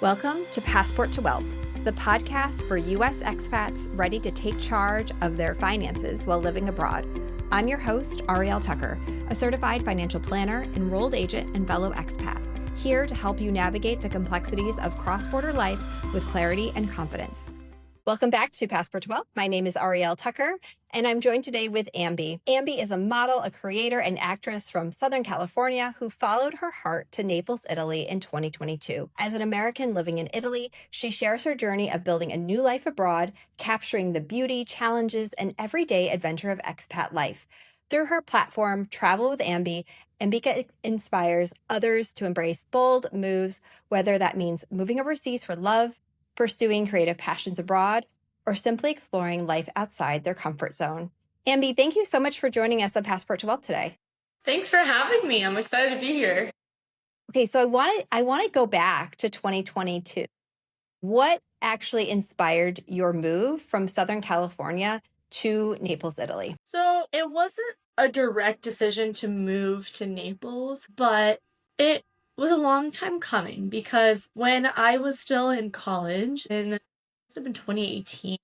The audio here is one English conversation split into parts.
Welcome to Passport to Wealth, the podcast for U.S. expats ready to take charge of their finances while living abroad. I'm your host, Arielle Tucker, a certified financial planner, enrolled agent, and fellow expat, here to help you navigate the complexities of cross-border life with clarity and confidence. Welcome back to Passport to Wealth. My name is Arielle Tucker, and I'm joined today with Ambi. Ambi is a model, a creator, and actress from Southern California who followed her heart to Naples, Italy in 2022. As an American living in Italy, she shares her journey of building a new life abroad, capturing the beauty, challenges, and everyday adventure of expat life. Through her platform, Travel with Ambi, Ambika inspires others to embrace bold moves, whether that means moving overseas for love, pursuing creative passions abroad, or simply exploring life outside their comfort zone. Ambi, thank you so much for joining us on Passport to Wealth today. Thanks for having me. I'm excited to be here. Okay, so I want to go back to 2022. What actually inspired your move from Southern California to Naples, Italy? So it wasn't a direct decision to move to Naples, but it was a long time coming because when I was still in college in 2018,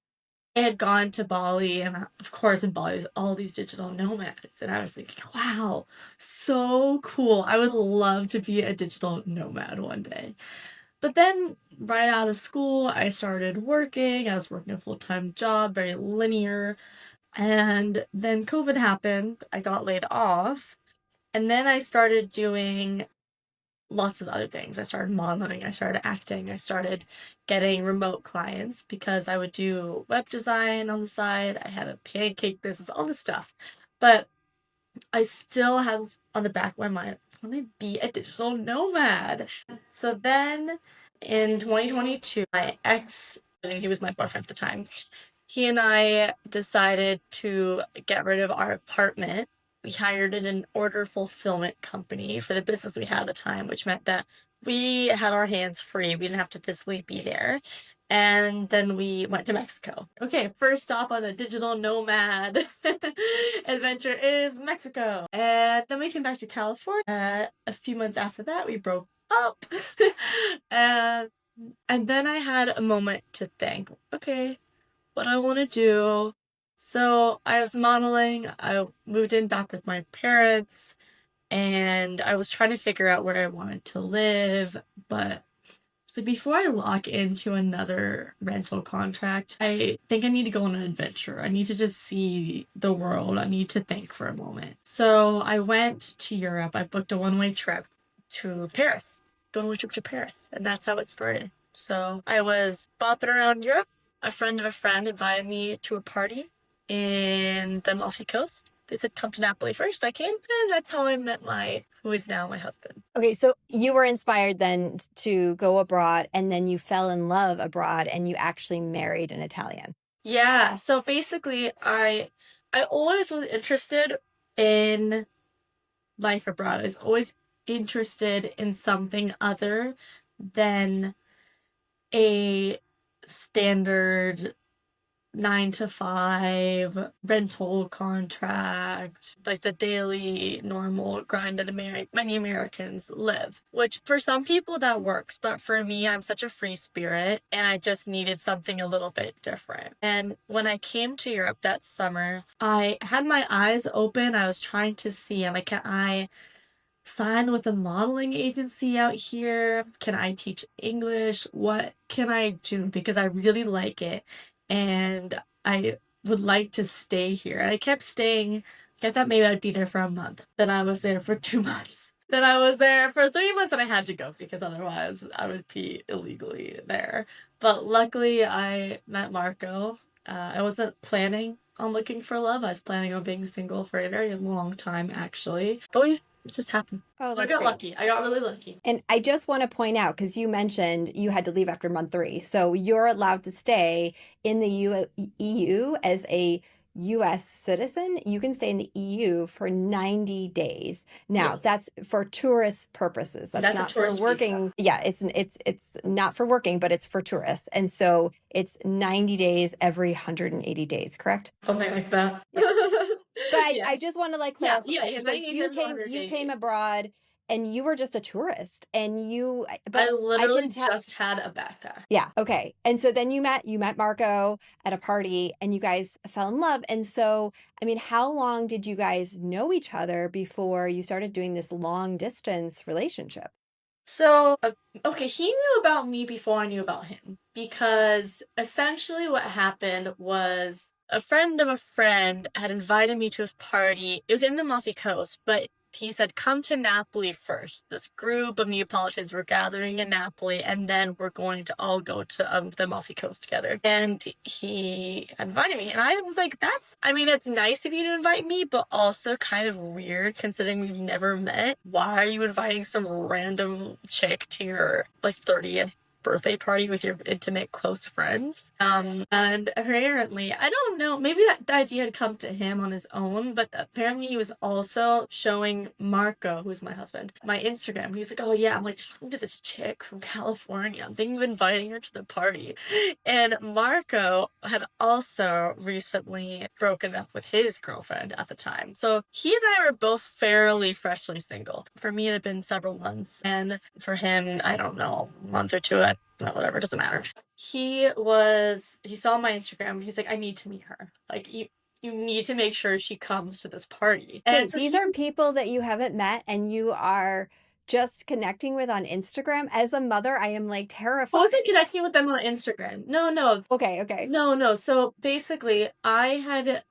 I had gone to Bali, and of course in Bali there's all these digital nomads, and I was thinking, wow, so cool. I would love to be a digital nomad one day. But then right out of school, I started working. I was working a full-time job, very linear. And then COVID happened. I got laid off. And then I started doing lots of other things. I started modeling, I started acting, I started getting remote clients because I would do web design on the side. I had a pancake business, all this stuff. But I still have on the back of my mind, I want to be a digital nomad. So then in 2022, my ex, he was my boyfriend at the time, he and I decided to get rid of our apartment. We hired an order fulfillment company for the business we had at the time, which meant that we had our hands free. We didn't have to physically be there. And then we went to Mexico. Okay, first stop on the digital nomad adventure is Mexico. And then we came back to California. A few months after that, we broke up. and then I had a moment to think, okay, what I want to do. So I was modeling. I moved in back with my parents, and I was trying to figure out where I wanted to live. But so before I lock into another rental contract, I think I need to go on an adventure. I need to just see the world. I need to think for a moment. So I went to Europe. I booked a one-way trip to Paris. One-way trip to Paris. And that's how it started. So I was bopping around Europe. A friend of a friend invited me to a party in the Amalfi Coast. They said, come to Napoli first. I came, and that's how I met who is now my husband. Okay, so you were inspired then to go abroad, and then you fell in love abroad, and you actually married an Italian. Yeah, so basically, I always was interested in life abroad. I was always interested in something other than a standard 9 to 5 rental contract, like the daily normal grind that many Americans live, which for some people that works. But for me, I'm such a free spirit and I just needed something a little bit different. And when I came to Europe that summer, I had my eyes open. I was trying to see, like, can I sign with a modeling agency out here? Can I teach English? What can I do? Because I really like it and I would like to stay here. And I kept staying. I thought maybe I'd be there for a month. Then I was there for 2 months. Then I was there for 3 months and I had to go because otherwise I would be illegally there. But luckily I met Marco. I wasn't planning on looking for love. I was planning on being single for a very long time, actually. But it just happened. Oh, So I got great. lucky. I got really lucky. And I just want to point out, because you mentioned you had to leave after month 3. So you're allowed to stay in the EU as a U.S. citizen. You can stay in the EU for 90 days. Now, Yes. that's for tourist purposes. That's That's a not for tourist working. visa. Yeah, it's not for working, but it's for tourists. And so it's 90 days every 180 days, correct? Something like that. But I Yes. just want to Yeah, clarify. yeah, So 90 you days, 100 came days. abroad and you were just a tourist, and I but I literally can tell. just had a backpack. Yeah, okay. And so then you met Marco at a party, and you guys fell in love. And so, I mean, how long did you guys know each other before you started doing this long distance relationship? So, okay, he knew about me before I knew about him because essentially what happened was a friend of a friend had invited me to his party. It was in the Amalfi Coast, but he said, come to Napoli first. This group of Neapolitans were gathering in Napoli, and then we're going to all go to the Amalfi Coast together. And he invited me, and I was like, I mean, it's nice of you to invite me, but also kind of weird considering we've never met. Why are you inviting some random chick to your, like, 30th birthday party with your intimate close friends? And apparently, I don't know, maybe that the idea had come to him on his own, but apparently he was also showing Marco, who's my husband, my Instagram. He's like, oh yeah, I'm like talking to this chick from California. I'm thinking of inviting her to the party. And Marco had also recently broken up with his girlfriend at the time. So he and I were both fairly freshly single. For me, it had been several months, and for him, I don't know, a month or two. Whatever, it doesn't matter. He saw my Instagram. He's like, I need to meet her. Like, you need to make sure she comes to this party. And Wait, so these are people that you haven't met and you are just connecting with on Instagram? As a mother, I am like I terrified. wasn't connecting with them on Instagram. No. Okay. No. So basically, I had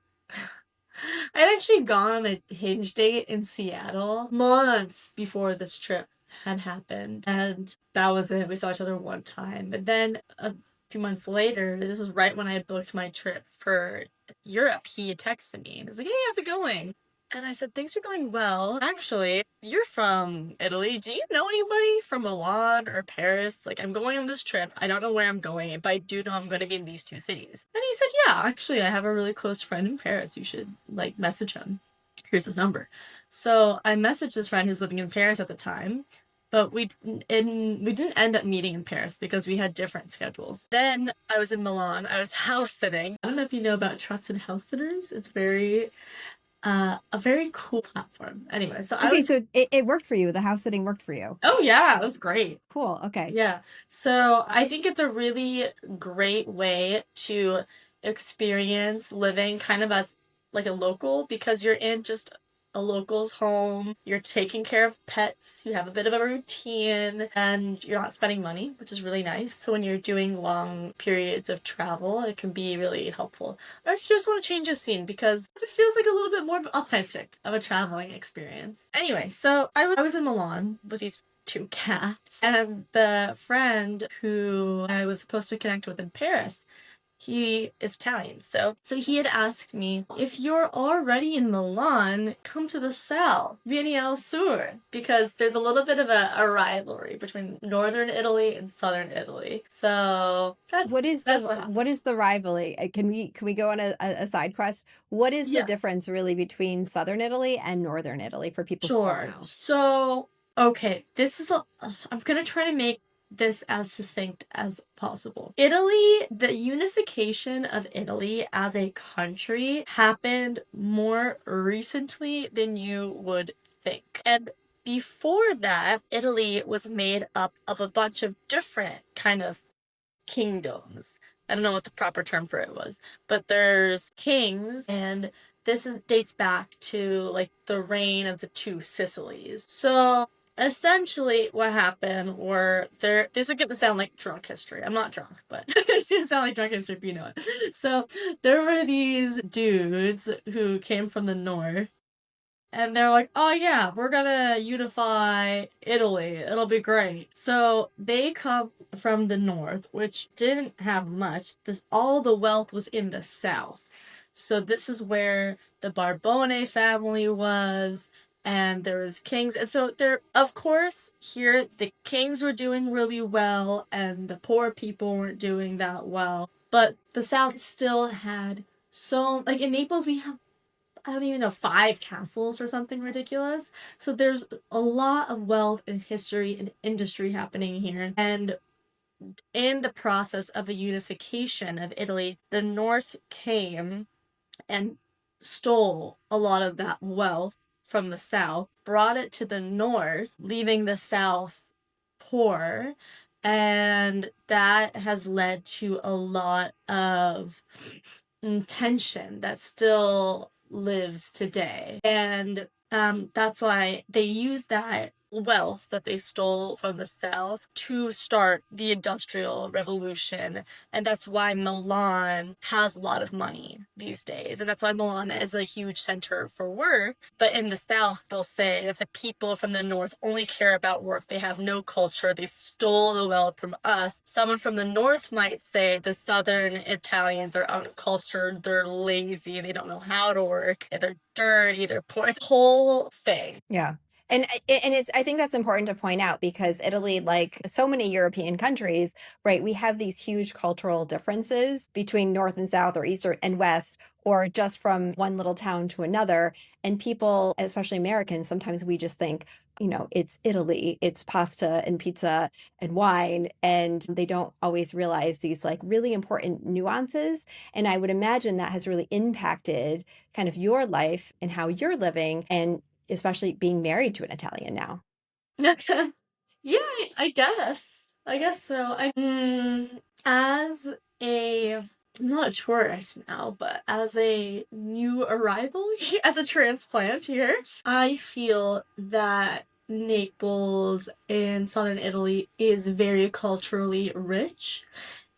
actually gone on a Hinge date in Seattle months before this trip had happened. And that was it. We saw each other one time. And then a few months later, this is right when I had booked my trip for Europe, he had texted me and was like, hey, how's it going? And I said, things are going well. Actually, you're from Italy. Do you know anybody from Milan or Paris? Like, I'm going on this trip. I don't know where I'm going, but I do know I'm going to be in these two cities. And he said, yeah, actually, I have a really close friend in Paris. You should, like, message him. Here's his number. So I messaged this friend who's living in Paris at the time, but we didn't end up meeting in Paris because we had different schedules. Then I was in Milan. I was house sitting. I don't know if you know about trusted house sitters. It's a very cool platform. Anyway, so So it worked for you. The house sitting worked for you. Oh yeah, it was great. Cool. Okay. Yeah. So I think it's a really great way to experience living kind of as like a local, because you're in just a local's home, you're taking care of pets, you have a bit of a routine, and you're not spending money, which is really nice. So when you're doing long periods of travel, it can be really helpful. Or if you just want to change the scene, because it just feels like a little bit more authentic of a traveling experience. Anyway, so I was in Milan with these two cats, and the friend who I was supposed to connect with in Paris, he is Italian. So he had asked me, if you're already in Milan, come to the south, vieni al sur, because there's a little bit of a rivalry between northern Italy and southern Italy. So what is the rivalry? Can we go on a side quest? What is the difference really between southern Italy and northern Italy for people who don't know? So okay, I'm gonna try to make this as succinct as possible. Italy, the unification of Italy as a country happened more recently than you would think. And before that, Italy was made up of a bunch of different kind of kingdoms. I don't know what the proper term for it was, but there's kings, and dates back to like the reign of the two Sicilies. So essentially what happened were this is gonna sound like drunk history. I'm not drunk, but it's gonna sound like drunk history if you know it. So there were these dudes who came from the north, and they're like, oh yeah, we're gonna unify Italy. It'll be great. So they come from the north, which didn't have much. All the wealth was in the south. So this is where the Barbone family was, and there was kings. And so of course, here the kings were doing really well, and the poor people weren't doing that well. But the south still had like in Naples, we have, I don't even know, 5 castles or something ridiculous. So there's a lot of wealth and history and industry happening here. And in the process of a unification of Italy, the North came and stole a lot of that wealth from the South brought it to the north, leaving the south poor. And that has led to a lot of tension that still lives today. And that's why they use that wealth that they stole from the South to start the Industrial Revolution. And that's why Milan has a lot of money these days. And that's why Milan is a huge center for work. But in the South, they'll say that the people from the North only care about work. They have no culture. They stole the wealth from us. Someone from the North might say the Southern Italians are uncultured. They're lazy. They don't know how to work. They're dirty. They're poor. It's a whole thing. Yeah. And it's, I think that's important to point out because Italy, like so many European countries, right, we have these huge cultural differences between North and South or East and West, or just from one little town to another. And people, especially Americans, sometimes we just think, it's Italy, it's pasta and pizza and wine. And they don't always realize these like really important nuances. And I would imagine that has really impacted kind of your life and how you're living, and especially being married to an Italian now. Yeah, I guess. I guess so. As I'm not a tourist now, but as a new arrival, as a transplant here, I feel that Naples in southern Italy is very culturally rich,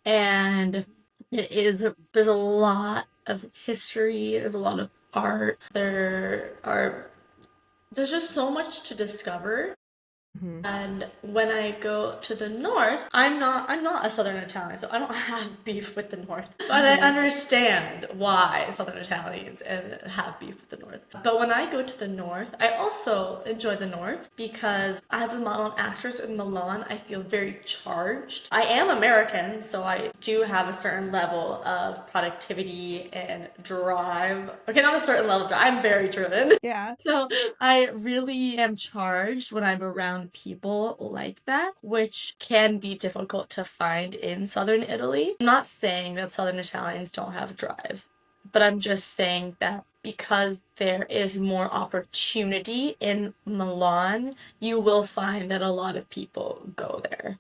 and there's a lot of history, there's a lot of art, there's just so much to discover. And when I go to the north, I'm not a Southern Italian, so I don't have beef with the north. But I understand why Southern Italians have beef with the north. But when I go to the north, I also enjoy the north because as a model and actress in Milan, I feel very charged. I am American, so I do have a certain level of productivity and drive. Okay, not a certain level, but I'm very driven. Yeah. So I really am charged when I'm around people like that, which can be difficult to find in southern Italy. I'm not saying that southern Italians don't have drive, but I'm just saying that because there is more opportunity in Milan, you will find that a lot of people go there.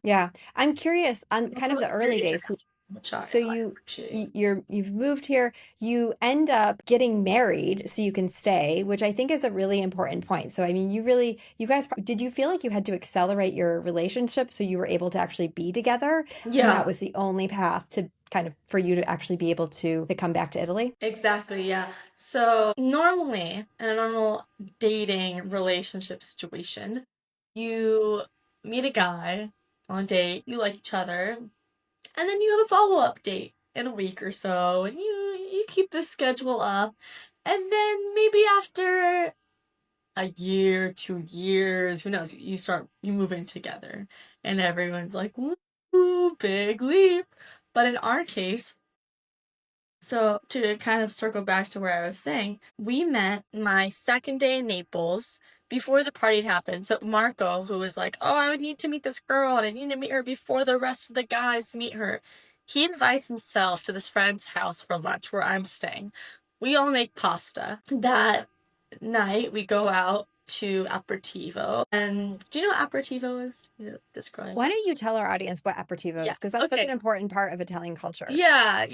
Yeah. I'm curious on kind of the early days. So you've moved here, you end up getting married so you can stay, which I think is a really important point. So I mean, you guys, did you feel like you had to accelerate your relationship so you were able to actually be together? Yeah. And that was the only path to kind of for you to actually be able to come back to Italy? Exactly, yeah. So normally, in a normal dating relationship situation, you meet a guy on a date, you like each other, and then you have a follow-up date in a week or so, and you keep this schedule up, and then maybe after a year, 2 years, who knows, you move in together, and everyone's like, "Ooh, big leap." But in our case, so to kind of circle back to where I was saying, we met my second day in Naples before the party happened. So Marco, who was like, "Oh, I would need to meet this girl and I need to meet her before the rest of the guys meet her," he invites himself to this friend's house for lunch where I'm staying. We all make pasta. That night we go out to aperitivo. And do you know what aperitivo is? Describe. Why don't you tell our audience what aperitivo is? Because that's such an important part of Italian culture. Yeah.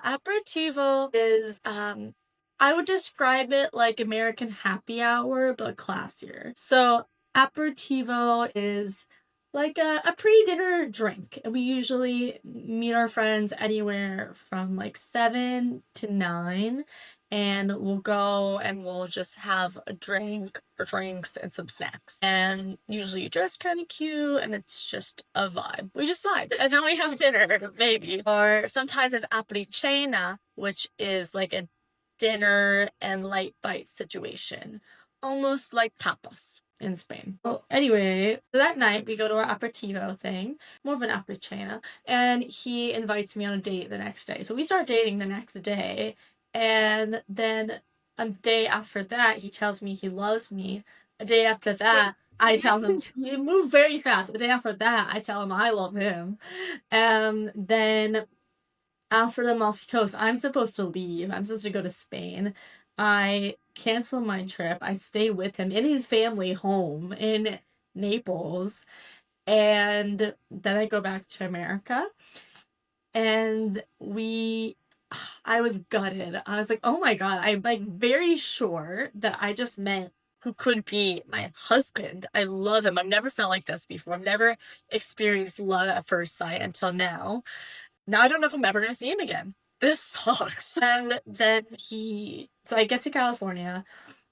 Aperitivo is, I would describe it like American happy hour, but classier. So aperitivo is like a pre-dinner drink. And we usually meet our friends anywhere from like 7 to 9. And we'll go and we'll just have a drink or drinks and some snacks. And usually you dress kind of cute and it's just a vibe. We just vibe. And then we have dinner, maybe. Or sometimes there's apericena, which is like a dinner and light bite situation. Almost like tapas in Spain. Well, anyway, so that night we go to our aperitivo thing, more of an apericena, and he invites me on a date the next day. So we start dating the next day. And then a day after that, he tells me he loves me. A day after that, I tell him, we move very fast. A day after that, I tell him I love him. And then after the Amalfi Coast, I'm supposed to leave. I'm supposed to go to Spain. I cancel my trip. I stay with him in his family home in Naples. And then I go back to America. And I was gutted. I was like, oh my God, I'm like very sure that I just met who could be my husband. I love him. I've never felt like this before. I've never experienced love at first sight until now. Now I don't know if I'm ever going to see him again. This sucks. And then so I get to California.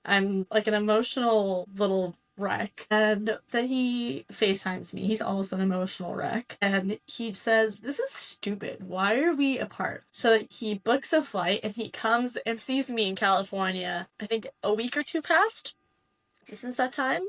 I'm like an emotional little wreck. And then he FaceTimes me. He's also an emotional wreck. And he says, "This is stupid. Why are we apart?" So he books a flight and he comes and sees me in California, I think a week or two past since that time.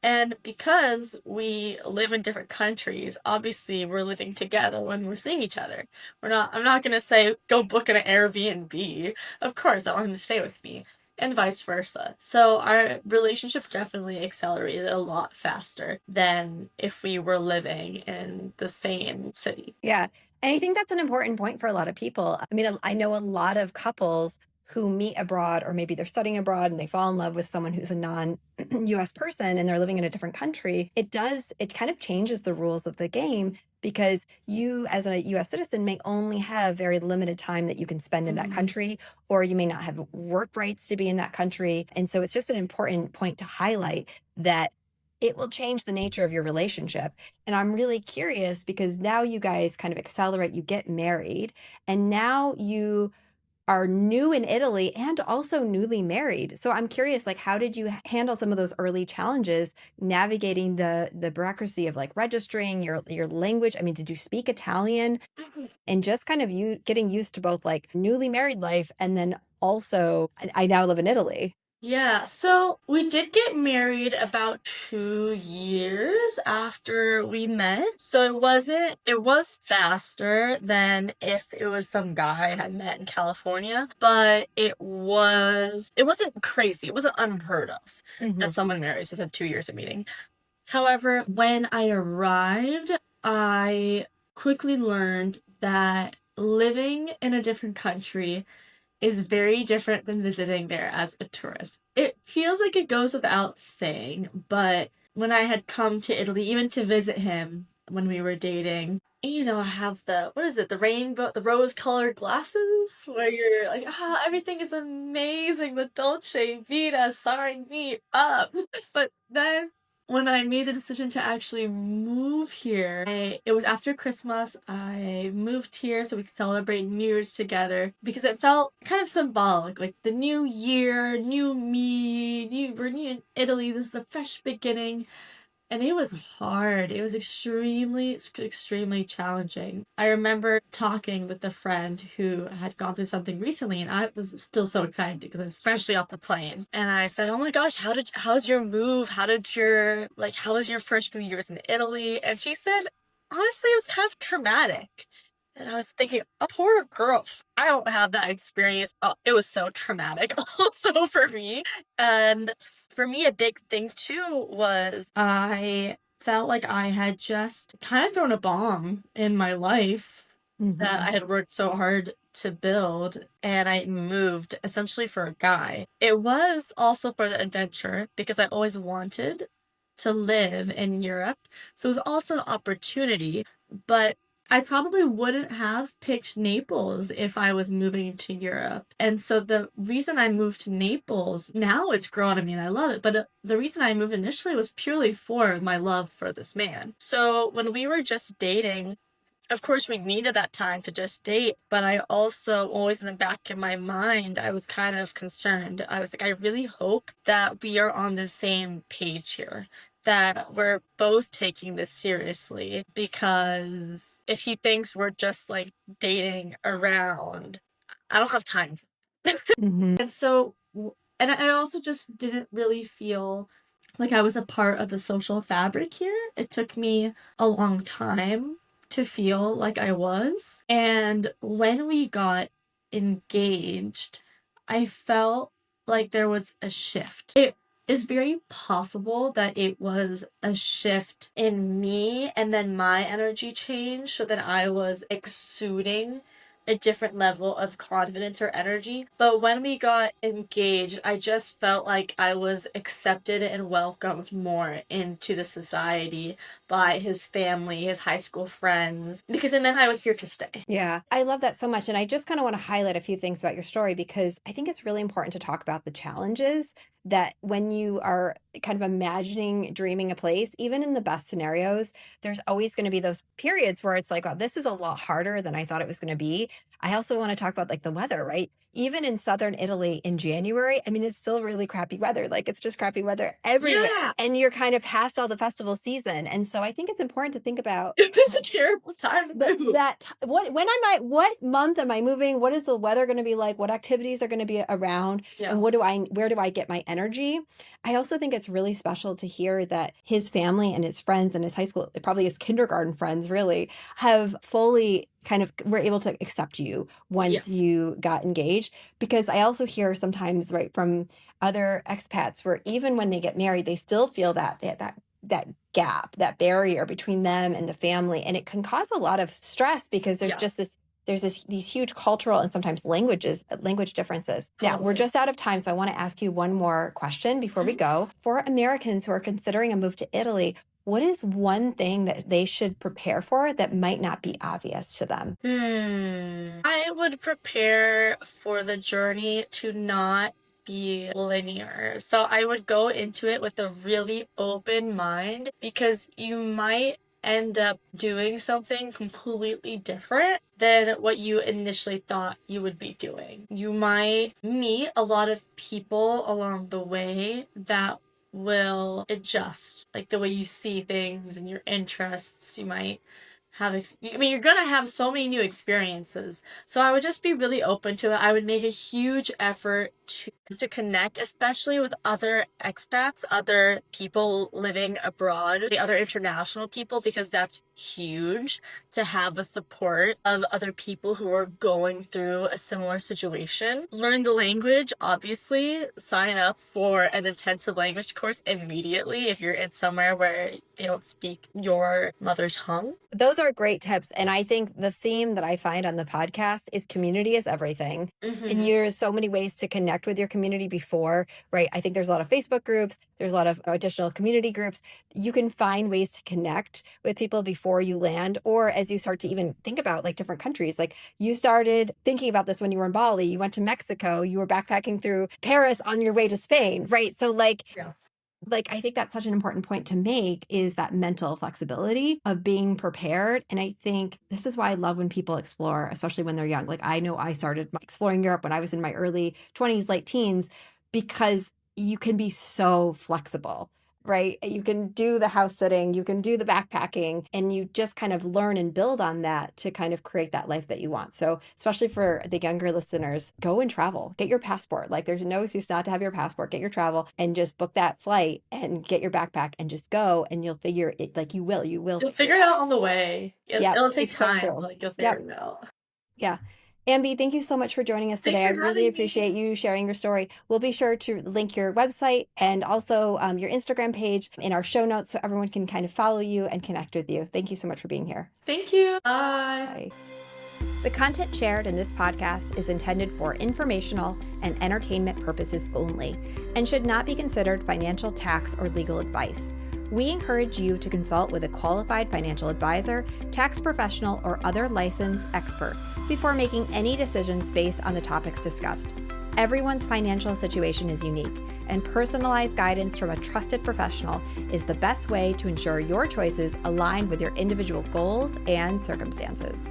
And because we live in different countries, obviously we're living together when we're seeing each other. I'm not gonna say go book an Airbnb. Of course, I want him to stay with me. And vice versa. So our relationship definitely accelerated a lot faster than if we were living in the same city. Yeah. And I think that's an important point for a lot of people. I mean, I know a lot of couples who meet abroad, or maybe they're studying abroad and they fall in love with someone who's a non US person and they're living in a different country. It kind of changes the rules of the game because you, as a US citizen, may only have very limited time that you can spend in that country, or you may not have work rights to be in that country. And so it's just an important point to highlight that it will change the nature of your relationship. And I'm really curious because now you guys kind of accelerate, you get married, and now you are new in Italy and also newly married. So I'm curious, like, how did you handle some of those early challenges navigating the bureaucracy of like registering your language? I mean, did you speak Italian? And just kind of you getting used to both like newly married life and then also I now live in Italy. Yeah, so we did get married about 2 years after we met. So it was faster than if it was some guy I had met in California, but it wasn't crazy. It wasn't unheard of that someone marries within 2 years of meeting. However, when I arrived, I quickly learned that living in a different country is very different than visiting there as a tourist. It feels like it goes without saying, but when I had come to Italy, even to visit him when we were dating, I have what is it, the rainbow, the rose colored glasses, where you're like, everything is amazing, the Dolce Vita, sign me up. But then when I made the decision to actually move here, it was after Christmas. I moved here so we could celebrate New Year's together because it felt kind of symbolic, like the new year, new me, we're new in Italy. This is a fresh beginning. And it was hard. It was extremely, extremely challenging. I remember talking with a friend who had gone through something recently, and I was still so excited because I was freshly off the plane. And I said, "Oh my gosh, how's your move? How was your first few years in Italy?" And she said, "Honestly, it was kind of traumatic." And I was thinking, a poor girl. I don't have that experience. Oh, it was so traumatic also for me. And for me, a big thing too was I felt like I had just kind of thrown a bomb in my life that I had worked so hard to build, and I moved essentially for a guy. It was also for the adventure because I always wanted to live in Europe. So it was also an opportunity, but I probably wouldn't have picked Naples if I was moving to Europe. And so the reason I moved to Naples, now it's grown on me and I love it, but the reason I moved initially was purely for my love for this man. So when we were just dating, of course, we needed that time to just date, but I also, always in the back of my mind, I was kind of concerned. I was like, I really hope that we are on the same page here, that we're both taking this seriously, because if he thinks we're just like dating around, I don't have time. And so, and I also just didn't really feel like I was a part of the social fabric here. It took me a long time to feel like I was. And when we got engaged, I felt like there was a shift. It is very possible that it was a shift in me and then my energy changed so that I was exuding a different level of confidence or energy. But when we got engaged, I just felt like I was accepted and welcomed more into the society by his family, his high school friends, because it meant I was here to stay. Yeah, I love that so much. And I just kind of want to highlight a few things about your story because I think it's really important to talk about the challenges that when you are kind of imagining, dreaming a place, even in the best scenarios, there's always going to be those periods where it's like, oh, this is a lot harder than I thought it was going to be. I also want to talk about like the weather, right? Even in southern Italy in January, I mean, it's still really crappy weather. Like it's just crappy weather everywhere. Yeah. And you're kind of past all the festival season. And so I think it's important to think about It was a terrible time to move. what month am I moving? What is the weather going to be like? What activities are going to be around? Yeah. And where do I get my energy? I also think it's really special to hear that his family and his friends and his high school, probably his kindergarten friends really, have fully kind of were able to accept you once you got engaged. Because I also hear sometimes, right, from other expats where even when they get married, they still feel that gap, that barrier between them and the family. And it can cause a lot of stress because there's just these huge cultural and sometimes language differences. Now, we're just out of time, so I want to ask you one more question before we go. For Americans who are considering a move to Italy, what is one thing that they should prepare for that might not be obvious to them? I would prepare for the journey to not be linear. So I would go into it with a really open mind because you might end up doing something completely different than what you initially thought you would be doing. You might meet a lot of people along the way that will adjust, like the way you see things and your interests. You might you're gonna have so many new experiences. So I would just be really open to it. I would make a huge effort to connect, especially with other expats, other people living abroad, the other international people, because that's huge to have a support of other people who are going through a similar situation. Learn the language, obviously. Sign up for an intensive language course immediately if you're in somewhere where they don't speak your mother tongue. Those are great tips. And I think the theme that I find on the podcast is community is everything. And there's so many ways to connect with your community before, right? I think there's a lot of Facebook groups. There's a lot of additional community groups. You can find ways to connect with people before you land, or as you start to even think about like different countries. Like you started thinking about this when you were in Bali, you went to Mexico, you were backpacking through Paris on your way to Spain, right? So like I think that's such an important point to make is that mental flexibility of being prepared. And I think this is why I love when people explore, especially when they're young. Like I know I started exploring Europe when I was in my early 20s, late teens, because you can be so flexible, right? You can do the house sitting, you can do the backpacking, and you just kind of learn and build on that to kind of create that life that you want. So especially for the younger listeners, go and travel, get your passport. Like there's no excuse not to have your passport, get your travel and just book that flight and get your backpack and just go, and you'll figure it, like you'll figure it out on the way. It'll take time, so like you'll figure it out. Yeah. Ambi, thank you so much for joining us today. I really appreciate you sharing your story. We'll be sure to link your website and also your Instagram page in our show notes so everyone can kind of follow you and connect with you. Thank you so much for being here. Thank you. Bye. The content shared in this podcast is intended for informational and entertainment purposes only and should not be considered financial, tax, or legal advice. We encourage you to consult with a qualified financial advisor, tax professional, or other licensed expert before making any decisions based on the topics discussed. Everyone's financial situation is unique, and personalized guidance from a trusted professional is the best way to ensure your choices align with your individual goals and circumstances.